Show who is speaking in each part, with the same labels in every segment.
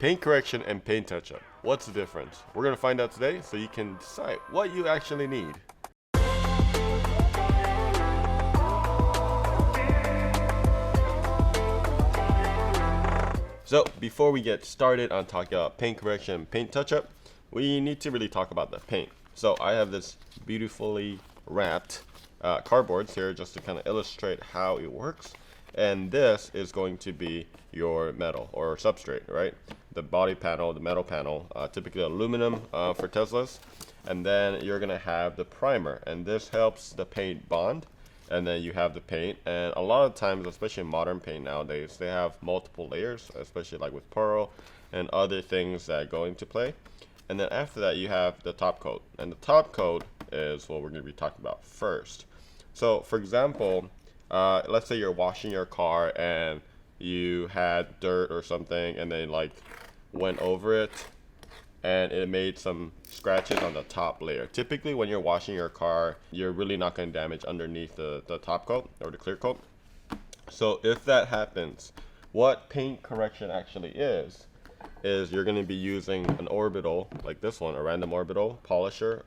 Speaker 1: Paint correction and paint touch-up. What's the difference? We're going to find out today so you can decide what you actually need. So before we get started on talking about paint correction and paint touch-up, we need to really talk about the paint. So I have this beautifully wrapped cardboards here just to kind of illustrate how it works. And this is going to be your metal or substrate, right? The body panel, the metal panel, typically aluminum for Teslas. And then you're gonna have the primer, and this helps the paint bond. And then you have the paint, and a lot of times, especially in modern paint nowadays, they have multiple layers, especially like with pearl and other things that go into play. And then after that, you have the top coat, and the top coat is what we're going to be talking about first. So for example, let's say you're washing your car and you had dirt or something and they like went over it and it made some scratches on the top layer. Typically when you're washing your car, you're really not going to damage underneath the top coat or the clear coat. So if that happens, what paint correction actually is you're going to be using an orbital like this one, a random orbital polisher,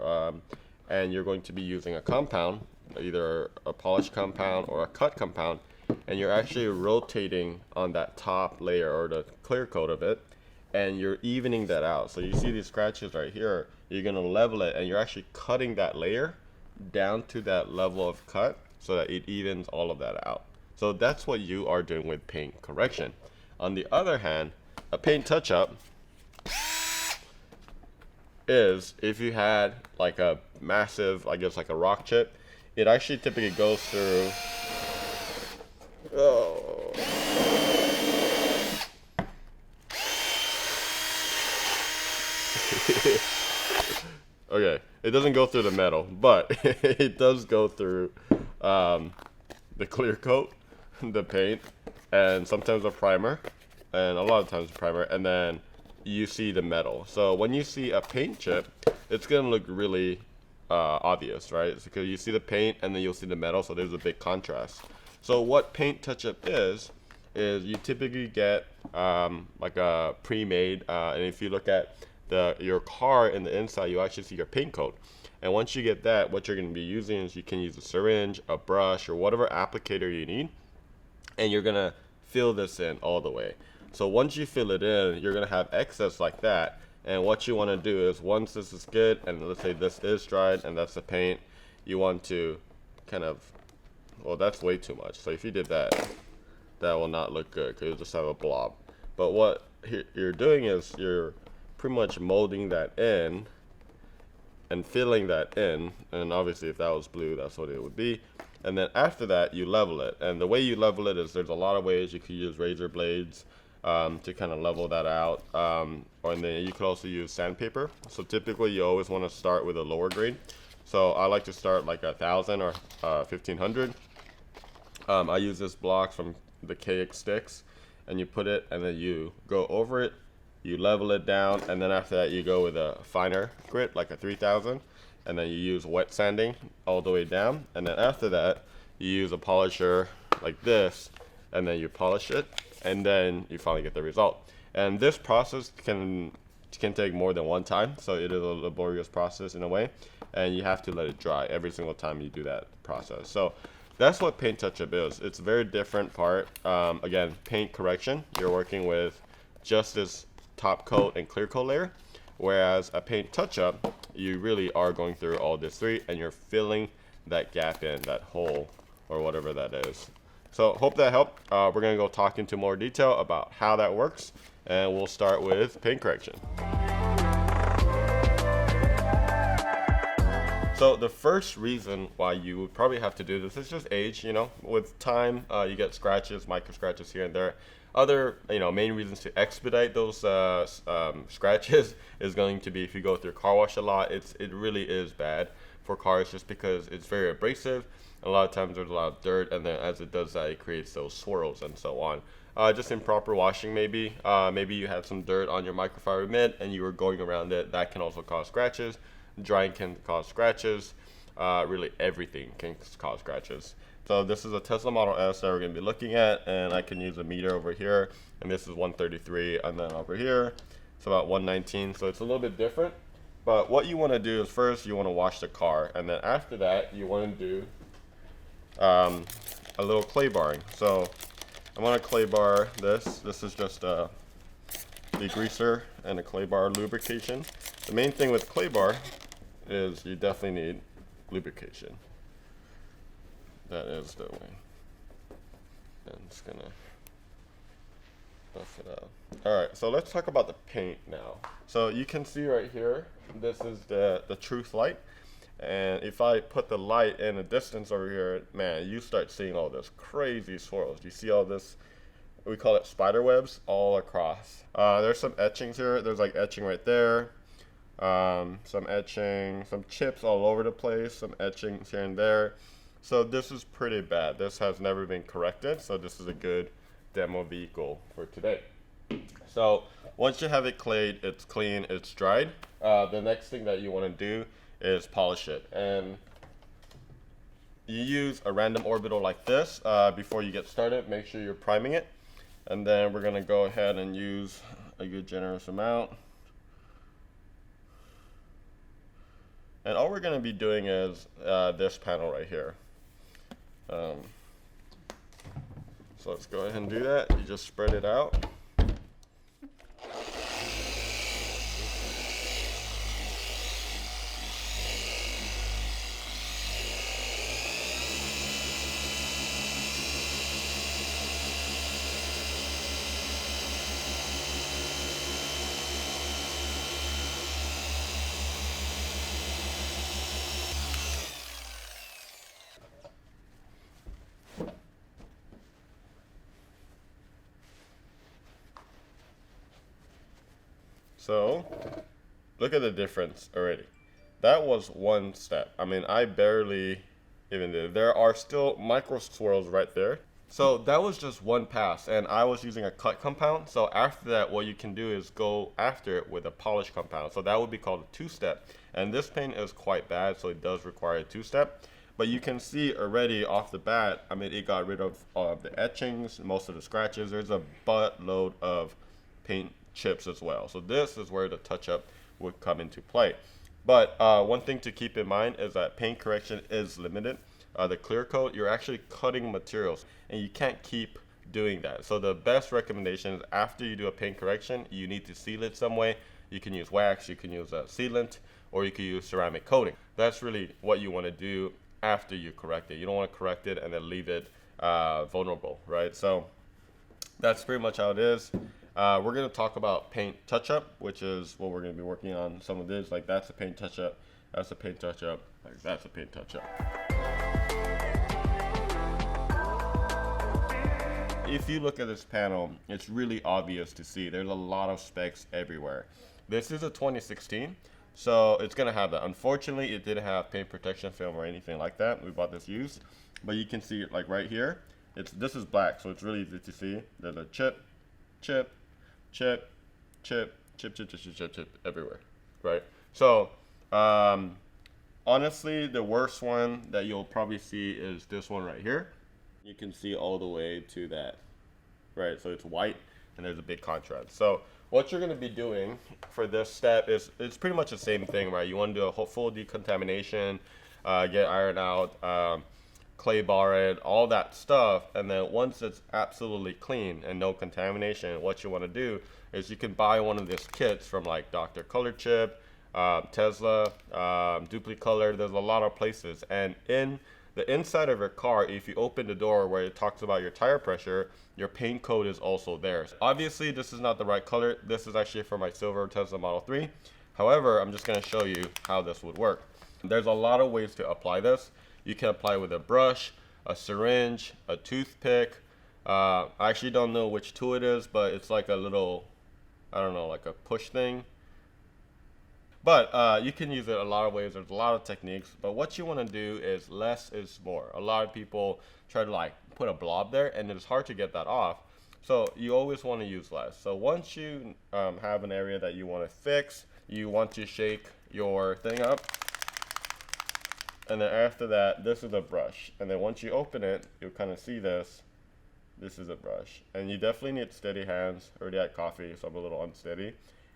Speaker 1: and you're going to be using a compound, either a polished compound or a cut compound, and you're actually rotating on that top layer or the clear coat of it, and you're evening that out. So you see these scratches right here, you're going to level it, and you're actually cutting that layer down to that level of cut so that it evens all of that out. So that's what you are doing with paint correction. On the other hand, a paint touch-up is if you had like a massive, I guess like a rock chip, it actually typically goes through. Oh. Okay, it doesn't go through the metal, but it does go through the clear coat, the paint, and sometimes a primer, and a lot of times a primer, and then you see the metal. So when you see a paint chip, it's gonna look really obvious, right? It's because you see the paint and then you'll see the metal, so there's a big contrast. So what paint touch-up is you typically get like a pre-made, and if you look at your car in the inside, you actually see your paint coat. And once you get that, what you're going to be using is you can use a syringe, a brush, or whatever applicator you need, and you're going to fill this in all the way. So once you fill it in, you're going to have excess like that. And what you want to do is once this is good, and let's say this is dried and that's the paint, you want to kind of, well, that's way too much. So if you did that, that will not look good because you'll just have a blob. But what you're doing is you're pretty much molding that in and filling that in, and obviously if that was blue, that's what it would be. And then after that, you level it, and the way you level it is there's a lot of ways. You could use razor blades to kind of level that out, or and then you could also use sandpaper. So typically you always want to start with a lower grade, so I like to start like 1,000 or 1,500. I use this block from the KX sticks, and you put it and then you go over it, you level it down, and then after that you go with a finer grit like a 3,000, and then you use wet sanding all the way down, and then after that you use a polisher like this, and then you polish it, and then you finally get the result. And this process can take more than one time, so it is a laborious process in a way, and you have to let it dry every single time you do that process. So that's what paint touch-up is. It's a very different part. Again, paint correction, you're working with just this top coat and clear coat layer, whereas a paint touch-up, you really are going through all this three and you're filling that gap in, that hole, or whatever that is. So hope that helped. We're gonna go talk into more detail about how that works, and we'll start with paint correction. So the first reason why you would probably have to do this is just age. You know, with time, you get scratches, micro scratches here and there. Other, main reasons to expedite those scratches is going to be if you go through car wash a lot. It really is bad for cars just because it's very abrasive. A lot of times there's a lot of dirt, and then as it does that, it creates those swirls and so on. Just improper washing, maybe you had some dirt on your microfiber mitt and you were going around it. That can also cause scratches. Drying can cause scratches. Really everything can cause scratches. So this is a Tesla Model S that we're going to be looking at, and I can use a meter over here, and this is 133, and then over here it's about 119, so it's a little bit different. But what you want to do is first you want to wash the car, and then after that you want to do a little clay barring. So I'm going to clay bar this. This is just a degreaser and a clay bar lubrication. The main thing with clay bar is you definitely need lubrication. That is the way. I'm just gonna buff it out. Alright, so let's talk about the paint now. So you can see right here, this is the truth light. And if I put the light in a distance over here, man, you start seeing all this crazy swirls. You see all this, we call it spider webs, all across. There's some etchings here. There's like etching right there. Some etching, some chips all over the place, some etchings here and there. So this is pretty bad. This has never been corrected, so this is a good demo vehicle for today. So once you have it clayed, it's clean, it's dried, the next thing that you want to do is polish it. And you use a random orbital like this before you get started. Make sure you're priming it. And then we're going to go ahead and use a good generous amount. And all we're going to be doing is this panel right here. So let's go ahead and do that. You just spread it out. So, look at the difference already. That was one step. I mean, I barely even did. There are still micro swirls right there. So that was just one pass, and I was using a cut compound. So after that, what you can do is go after it with a polish compound. So that would be called a two-step. And this paint is quite bad, so it does require a two-step. But you can see already off the bat, I mean, it got rid of the etchings, most of the scratches. There's a buttload of paint chips as well. So this is where the touch-up would come into play. But one thing to keep in mind is that paint correction is limited. The clear coat, you're actually cutting materials, and you can't keep doing that. So the best recommendation is after you do a paint correction, you need to seal it some way. You can use wax, you can use a sealant, or you can use ceramic coating. That's really what you want to do after you correct it. You don't want to correct it and then leave it vulnerable, right? So that's pretty much how it is. We're going to talk about paint touch-up, which is what we're going to be working on. Some of this, like that's a paint touch-up, that's a paint touch-up, like that's a paint touch-up. If you look at this panel, it's really obvious to see. There's a lot of specks everywhere. This is a 2016, so it's going to have that. Unfortunately, it didn't have paint protection film or anything like that. We bought this used, but you can see it like right here. This is black, so it's really easy to see. There's a chip, chip, chip, chip, chip, chip, chip, chip, chip, chip everywhere, right? So, honestly, the worst one that you'll probably see is this one right here. You can see all the way to that, right? So it's white, and there's a big contrast. So what you're going to be doing for this step is it's pretty much the same thing, right? You want to do a whole full decontamination, get iron out, clay bar it, all that stuff, and then once it's absolutely clean and no contamination, what you want to do is you can buy one of these kits from like Dr. Color Chip, Tesla, Duplicolor. There's a lot of places, and in the inside of your car, if you open the door where it talks about your tire pressure, your paint code is also there. Obviously, this is not the right color. This is actually for my silver Tesla Model 3. However, I'm just going to show you how this would work. There's a lot of ways to apply this. You can apply with a brush, a syringe, a toothpick. I actually don't know which tool it is, but it's like a little, I don't know, like a push thing. But you can use it a lot of ways. There's a lot of techniques. But what you want to do is less is more. A lot of people try to like put a blob there, and it's hard to get that off. So you always want to use less. So once you have an area that you want to fix, you want to shake your thing up. And then after that, this is a brush. And then once you open it, you'll kind of see this. This is a brush. And you definitely need steady hands. Already had coffee, so I'm a little unsteady.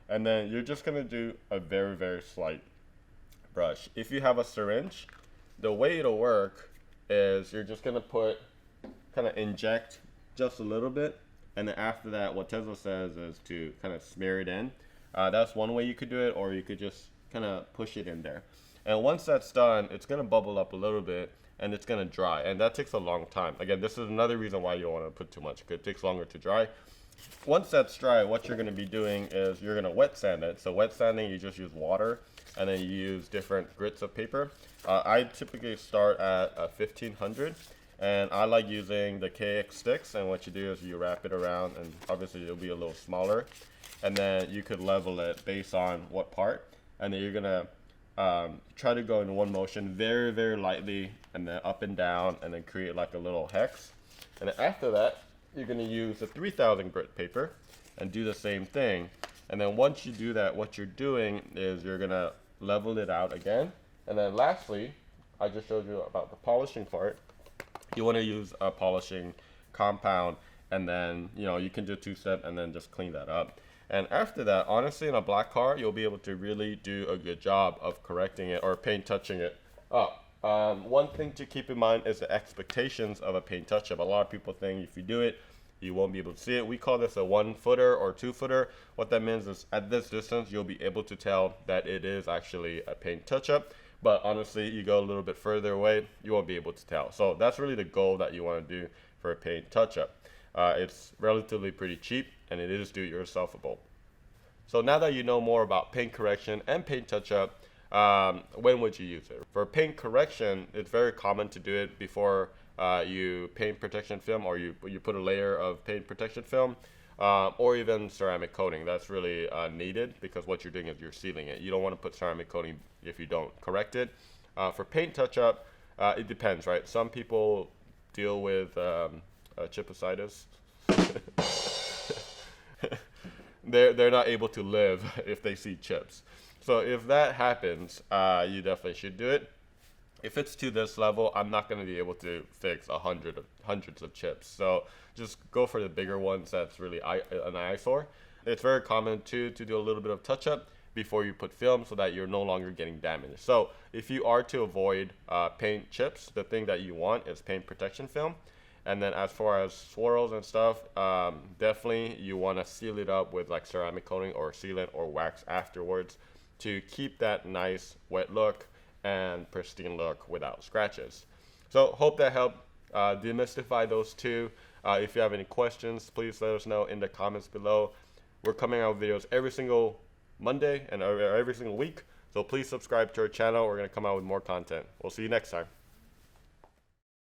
Speaker 1: And then you're just going to do a very, very slight brush. If you have a syringe, the way it'll work is you're just going to kind of inject just a little bit. And then after that, what Tesla says is to kind of smear it in. That's one way you could do it, or you could just kind of push it in there. And once that's done, it's going to bubble up a little bit and it's going to dry. And that takes a long time. Again, this is another reason why you don't want to put too much, because it takes longer to dry. Once that's dry, what you're going to be doing is you're going to wet sand it. So wet sanding, you just use water and then you use different grits of paper. I typically start at 1500. And I like using the KX sticks, and what you do is you wrap it around, and obviously it'll be a little smaller. And then you could level it based on what part. And then you're gonna try to go in one motion very, very lightly, and then up and down, and then create like a little hex. And then after that, you're gonna use the 3000 grit paper and do the same thing. And then once you do that, what you're doing is you're gonna level it out again. And then lastly, I just showed you about the polishing part. You want to use a polishing compound, and then you can do two-step and then just clean that up. And after that, honestly, in a black car, you'll be able to really do a good job of correcting it or paint touching it up. One thing to keep in mind is the expectations of a paint touch-up. A lot of people think if you do it, you won't be able to see it. We call this a 1-footer or 2-footer. What that means is at this distance, you'll be able to tell that it is actually a paint touch-up. But honestly, you go a little bit further away, you won't be able to tell. So that's really the goal that you want to do for a paint touch-up. It's relatively pretty cheap, and it is do-it-yourselfable. So now that you know more about paint correction and paint touch-up, when would you use it? For paint correction, it's very common to do it before you paint protection film, or you put a layer of paint protection film. Or even ceramic coating. That's really needed, because what you're doing is you're sealing it. You don't want to put ceramic coating if you don't correct it. For paint touch-up, it depends, right? Some people deal with chipositis. They're not able to live if they see chips. So if that happens, you definitely should do it. If it's to this level, I'm not going to be able to fix hundreds of chips. So just go for the bigger ones that's really an eyesore. It's very common too to do a little bit of touch-up before you put film, so that you're no longer getting damaged. So if you are to avoid paint chips, the thing that you want is paint protection film. And then as far as swirls and stuff, definitely you want to seal it up with like ceramic coating or sealant or wax afterwards to keep that nice wet look and pristine look without scratches. So hope that helped demystify those two. If you have any questions, please let us know in the comments below. We're coming out with videos every single Monday and every single week, so please subscribe to our channel. We're going to come out with more content. We'll see you next time.